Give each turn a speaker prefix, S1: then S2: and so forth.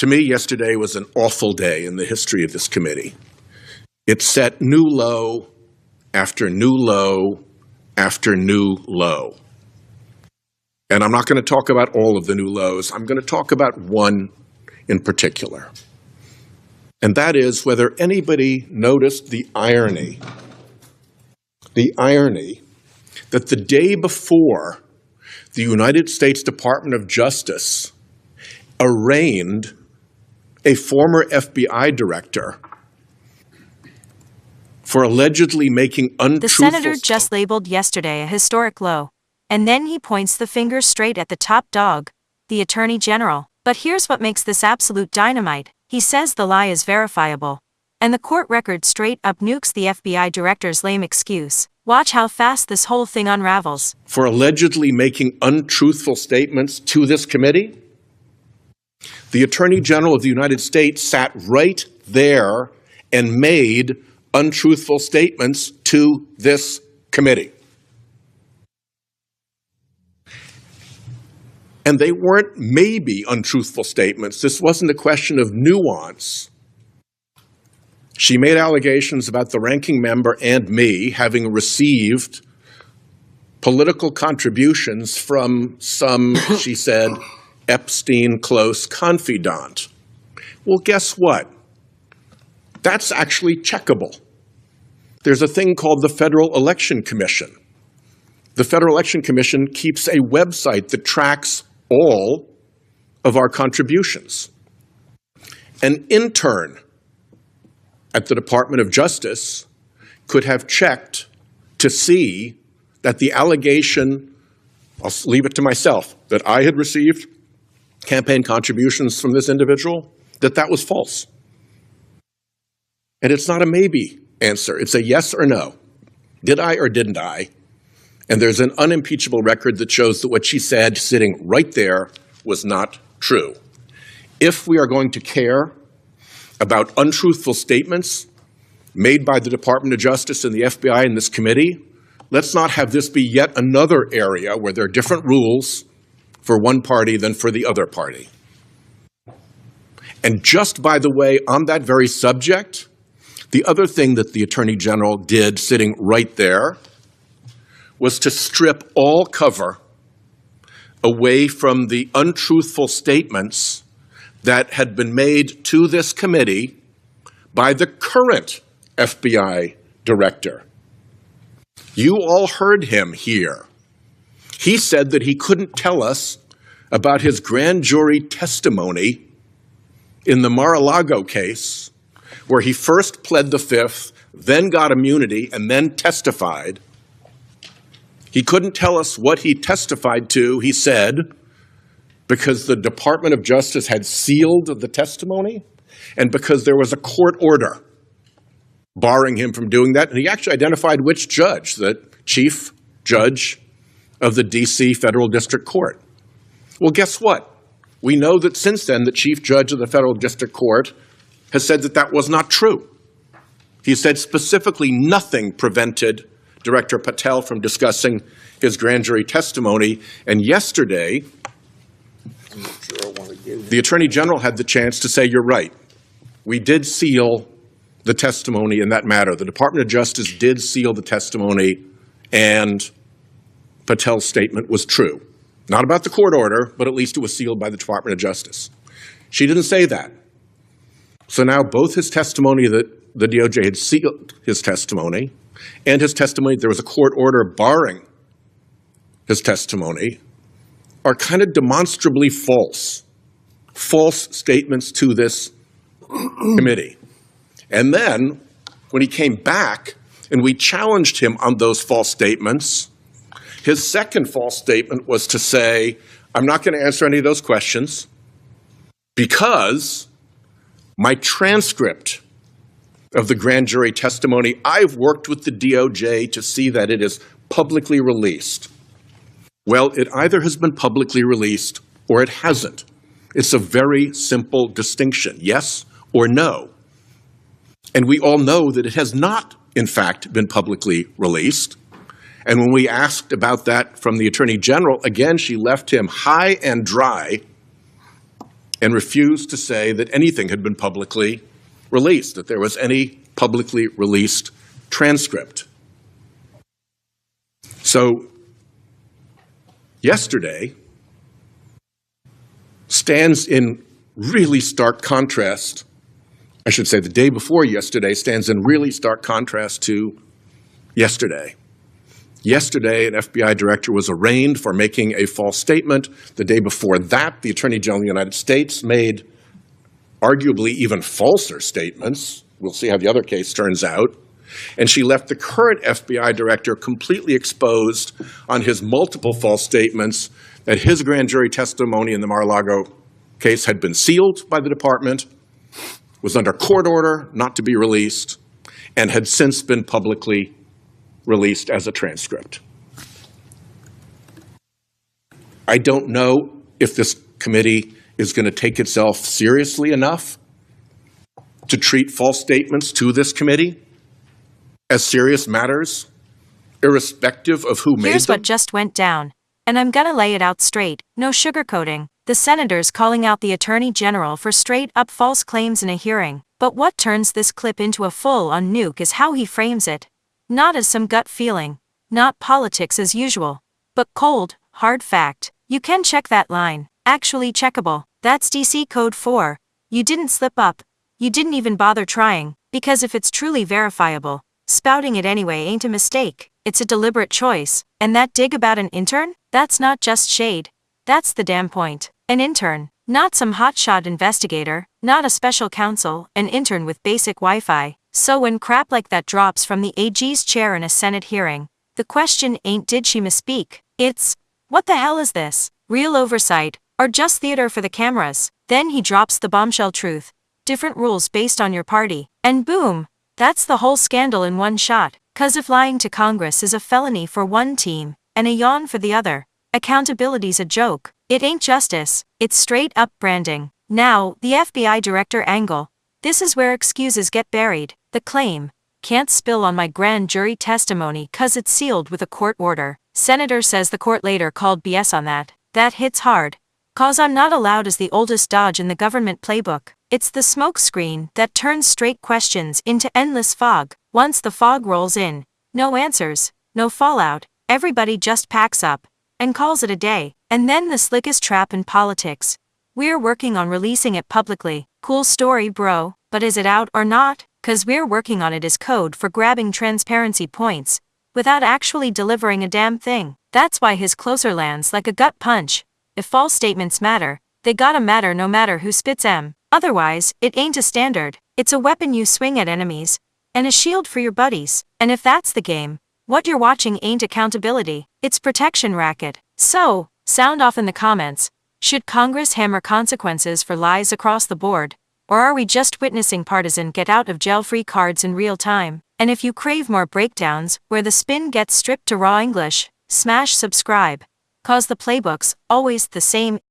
S1: To me, yesterday was an awful day in the history of this committee. It set new low after new low after new low. And I'm not going to talk about all of the new lows. I'm going to talk about one in particular. And that is whether anybody noticed the irony that the day before the United States Department of Justice arraigned a former FBI director for allegedly making untruthful...
S2: The senator just labeled yesterday a historic low, and then he points the finger straight at the top dog, the Attorney General. But here's what makes this absolute dynamite. He says the lie is verifiable, and the court record straight up nukes the FBI director's lame excuse. Watch how fast this whole thing unravels.
S1: For allegedly making untruthful statements to this committee, the Attorney General of the United States sat right there and made untruthful statements to this committee. And they weren't maybe untruthful statements. This wasn't a question of nuance. She made allegations about the ranking member and me having received political contributions from some, she said, Epstein close confidant. Well, guess what? That's actually checkable. There's a thing called the Federal Election Commission. The Federal Election Commission keeps a website that tracks all of our contributions. An intern at the Department of Justice could have checked to see that the allegation, I'll leave it to myself, that I had received campaign contributions from this individual, that was false. And it's not a maybe answer, it's a yes or no. Did I or didn't I? And there's an unimpeachable record that shows that what she said sitting right there was not true. If we are going to care about untruthful statements made by the Department of Justice and the FBI in this committee, let's not have this be yet another area where there are different rules for one party than for the other party. And just by the way, on that very subject, the other thing that the Attorney General did sitting right there was to strip all cover away from the untruthful statements that had been made to this committee by the current FBI director. You all heard him here. He said that he couldn't tell us about his grand jury testimony in the Mar-a-Lago case, where he first pled the Fifth, then got immunity, and then testified. He couldn't tell us what he testified to, he said, because the Department of Justice had sealed the testimony and because there was a court order barring him from doing that. And he actually identified which judge, the chief judge of the D.C. Federal District Court. Well, guess what? We know that since then, the chief judge of the Federal District Court has said that that was not true. He said specifically nothing prevented Director Patel from discussing his grand jury testimony. And yesterday, the Attorney General had the chance to say, you're right. We did seal the testimony in that matter. The Department of Justice did seal the testimony, and Patel's statement was true. Not about the court order, but at least it was sealed by the Department of Justice. She didn't say that. So now both his testimony that the DOJ had sealed his testimony and his testimony there was a court order barring his testimony are kind of demonstrably false statements to this committee. And then when he came back and we challenged him on those false statements, his second false statement was to say, I'm not going to answer any of those questions because my transcript of the grand jury testimony, I've worked with the DOJ to see that it is publicly released. Well, it either has been publicly released or it hasn't. It's a very simple distinction, yes or no. And we all know that it has not, in fact, been publicly released. And when we asked about that from the Attorney General, again, she left him high and dry and refused to say that anything had been publicly released, that there was any publicly released transcript. So yesterday stands in really stark contrast. I should say the day before yesterday stands in really stark contrast to yesterday. Yesterday, an FBI director was arraigned for making a false statement. The day before that, the Attorney General of the United States made arguably even falser statements. We'll see how the other case turns out. And she left the current FBI director completely exposed on his multiple false statements that his grand jury testimony in the Mar-a-Lago case had been sealed by the department, was under court order not to be released, and had since been publicly released as a transcript. I don't know if this committee is going to take itself seriously enough to treat false statements to this committee as serious matters, irrespective of who made them.
S2: Here's what just went down, and I'm gonna lay it out straight, no sugarcoating. The senators calling out the Attorney General for straight-up false claims in a hearing. But what turns this clip into a full-on nuke is how he frames it. Not as some gut feeling, not politics as usual, but cold, hard fact. You can check that line. Actually checkable. That's DC Code 4. You didn't slip up. You didn't even bother trying, because if it's truly verifiable, spouting it anyway ain't a mistake. It's a deliberate choice. And that dig about an intern? That's not just shade. That's the damn point. An intern. Not some hotshot investigator, not a special counsel, an intern with basic Wi-Fi. So when crap like that drops from the AG's chair in a Senate hearing, the question ain't did she misspeak? It's, what the hell is this? Real oversight, or just theater for the cameras? Then he drops the bombshell truth. Different rules based on your party. And boom! That's the whole scandal in one shot. 'Cause if lying to Congress is a felony for one team, and a yawn for the other, accountability's a joke. It ain't justice, it's straight up branding. Now, the FBI director angle. This is where excuses get buried. The claim, can't spill on my grand jury testimony 'cause it's sealed with a court order. Senator says the court later called BS on that. That hits hard. 'Cause I'm not allowed as the oldest dodge in the government playbook. It's the smokescreen that turns straight questions into endless fog. Once the fog rolls in, no answers, no fallout, everybody just packs up and calls it a day. And then the slickest trap in politics. We're working on releasing it publicly. Cool story, bro, but is it out or not? 'Cause we're working on it is code for grabbing transparency points without actually delivering a damn thing. That's why his closer lands like a gut punch. If false statements matter, they gotta matter no matter who spits 'em. Otherwise, it ain't a standard. It's a weapon you swing at enemies, and a shield for your buddies. And if that's the game, what you're watching ain't accountability, it's protection racket. So, sound off in the comments. Should Congress hammer consequences for lies across the board? Or are we just witnessing partisan get-out-of-jail-free cards in real time? And if you crave more breakdowns, where the spin gets stripped to raw English, smash subscribe. 'Cause the playbook's always the same.